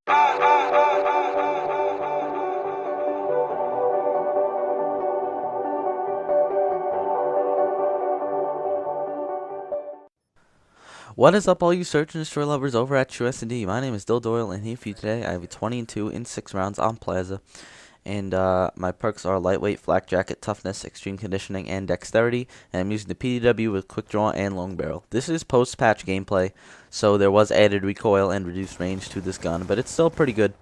What is up, all you search and destroy lovers over at USD? My name is Doyle, and here for you today. I have a 20-2 in 6 rounds on Plaza, and my perks are lightweight, flak jacket, toughness, extreme conditioning, and dexterity. And I'm using the PDW with quick draw and long barrel. This is post-patch gameplay, so there was added recoil and reduced range to this gun, but it's still pretty good.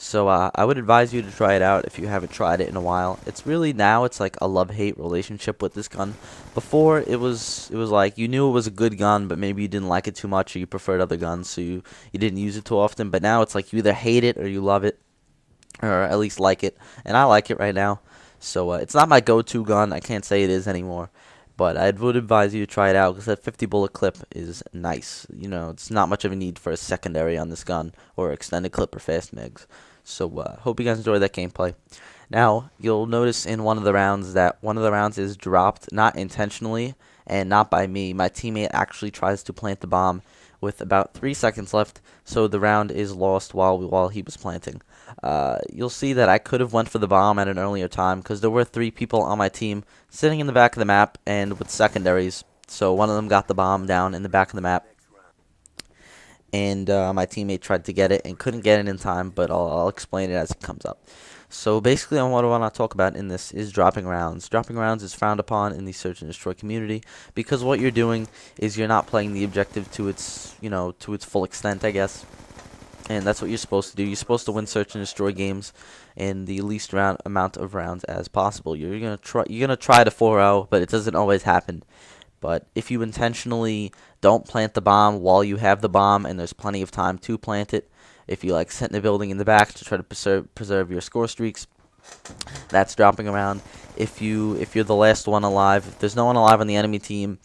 So I would advise you to try it out if you haven't tried it in a while. It's really now it's like a love-hate relationship with this gun. Before it was like you knew it was a good gun, but maybe you didn't like it too much or you preferred other guns, so you didn't use it too often. But now it's like you either hate it or you love it, or at least like it. And I like it right now. So it's not my go-to gun. I can't say it is anymore. But I would advise you to try it out because that 50 bullet clip is nice. You know, it's not much of a need for a secondary on this gun or extended clip or fast mags. So hope you guys enjoy that gameplay. Now, you'll notice in one of the rounds that one of the rounds is dropped, not intentionally and not by me. My teammate actually tries to plant the bomb with about 3 seconds left, so the round is lost while he was planting. You'll see that I could have went for the bomb at an earlier time because there were 3 people on my team sitting in the back of the map and with secondaries. So one of them got the bomb down in the back of the map, and my teammate tried to get it and couldn't get it in time, but I'll explain it as it comes up. So basically, what I want to talk about in this is dropping rounds. Dropping rounds is frowned upon in the search and destroy community because what you're doing is you're not playing the objective to its, to its full extent, I guess. And that's what you're supposed to do. You're supposed to win search and destroy games in the least amount of rounds as possible. You're gonna try to 4-0, but it doesn't always happen. But if you intentionally don't plant the bomb while you have the bomb and there's plenty of time to plant it, if you like sit in the building in the back to try to preserve your score streaks, that's dropping around. If you're the last one alive, if there's no one alive on the enemy team,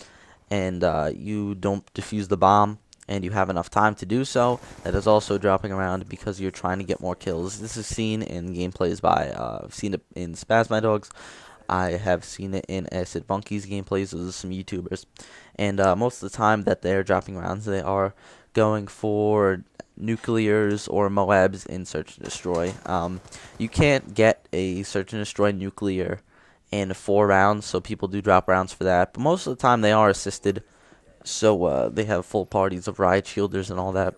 and you don't defuse the bomb, and you have enough time to do so, that is also dropping around because you're trying to get more kills. This is seen in gameplays by, I've seen it in Spaz My Dogs. I have seen it in Acid Bunky's gameplays. Those are some YouTubers. And most of the time that they're dropping rounds, they are going for nuclears or Moabs in Search and Destroy. You can't get a Search and Destroy nuclear in 4 rounds, so people do drop rounds for that. But most of the time they are assisted, so they have full parties of riot shielders and all that,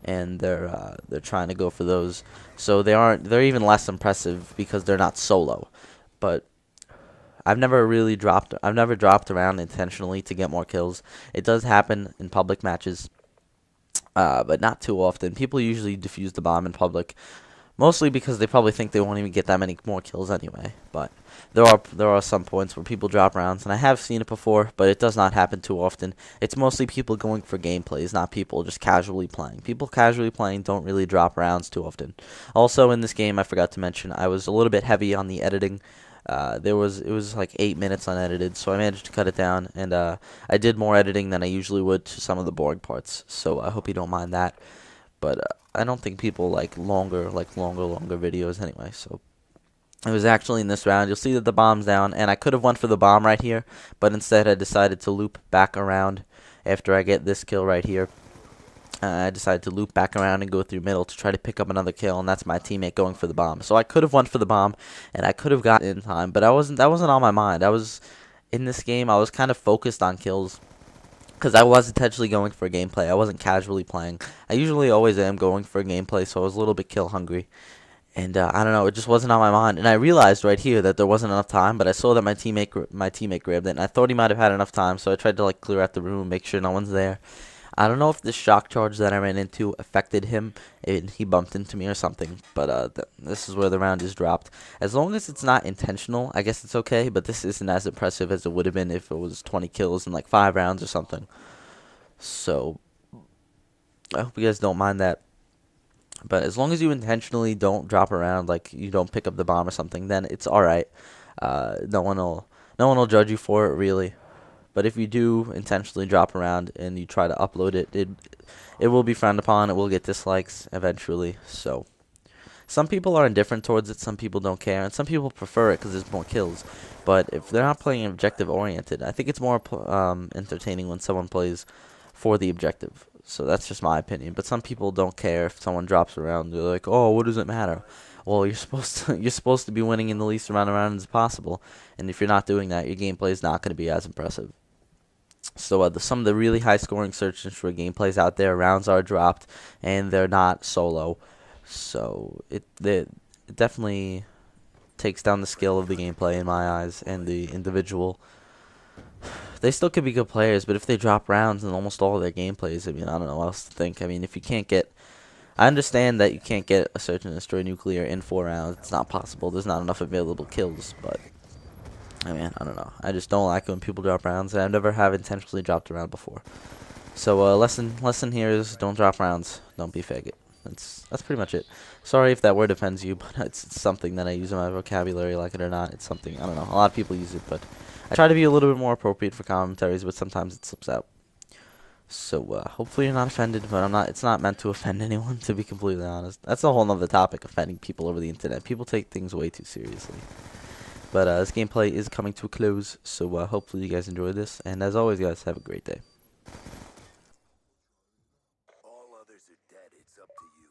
and they're trying to go for those. So they're even less impressive because they're not solo. But I've never dropped around intentionally to get more kills. It does happen in public matches, but not too often. People usually defuse the bomb in public, mostly because they probably think they won't even get that many more kills anyway. But there are some points where people drop rounds, and I have seen it before, but it does not happen too often. It's mostly people going for gameplays, not people just casually playing. People casually playing don't really drop rounds too often. Also, in this game, I forgot to mention, I was a little bit heavy on the editing. It was like 8 minutes unedited, so I managed to cut it down, and I did more editing than I usually would to some of the boring parts. So I hope you don't mind that. But I don't think people like longer videos anyway. So it was actually in this round. You'll see that the bomb's down, and I could have went for the bomb right here, but instead I decided to loop back around after I get this kill right here. I decided to loop back around and go through middle to try to pick up another kill, and that's my teammate going for the bomb. So I could have went for the bomb, and I could have gotten in time, but that wasn't on my mind. I was in this game. I was kind of focused on kills because I was intentionally going for a gameplay. I wasn't casually playing. I usually always am going for a gameplay, so I was a little bit kill hungry. And I don't know, it just wasn't on my mind. And I realized right here that there wasn't enough time, but I saw that my teammate grabbed it, and I thought he might have had enough time, so I tried to like clear out the room, make sure no one's there. I don't know if the shock charge that I ran into affected him and he bumped into me or something, but this is where the round is dropped. As long as it's not intentional, I guess it's okay, but this isn't as impressive as it would have been if it was 20 kills in like 5 rounds or something. So I hope you guys don't mind that. But as long as you intentionally don't drop around, like you don't pick up the bomb or something, then it's alright. No one will judge you for it, really. But if you do intentionally drop around and you try to upload it, it will be frowned upon. It will get dislikes eventually. So some people are indifferent towards it. Some people don't care, and some people prefer it because there's more kills. But if they're not playing objective oriented, I think it's more entertaining when someone plays for the objective. So that's just my opinion. But some people don't care if someone drops around. They're like, "Oh, what does it matter?" Well, you're supposed to be winning in the least amount of rounds as possible. And if you're not doing that, your gameplay is not going to be as impressive. So some of the really high scoring search and destroy gameplays out there, rounds are dropped, and they're not solo. So it definitely takes down the skill of the gameplay in my eyes, and the individual. They still could be good players, but if they drop rounds in almost all of their gameplays, I mean, I don't know what else to think. I mean, if you can't get, I understand that you can't get a search and destroy nuclear in 4 rounds. It's not possible. There's not enough available kills, but I mean, I don't know. I just don't like when people drop rounds, and I've never have intentionally dropped a round before. So lesson here is don't drop rounds. Don't be faggot. That's pretty much it. Sorry if that word offends you, but it's something that I use in my vocabulary, like it or not. It's something, I don't know. A lot of people use it, but I try to be a little bit more appropriate for commentaries, but sometimes it slips out. So hopefully you're not offended, but I'm not. It's not meant to offend anyone, to be completely honest. That's a whole nother topic, offending people over the internet. People take things way too seriously. But this gameplay is coming to a close, so hopefully you guys enjoyed this. And as always, guys, have a great day. All others are dead. It's up to you.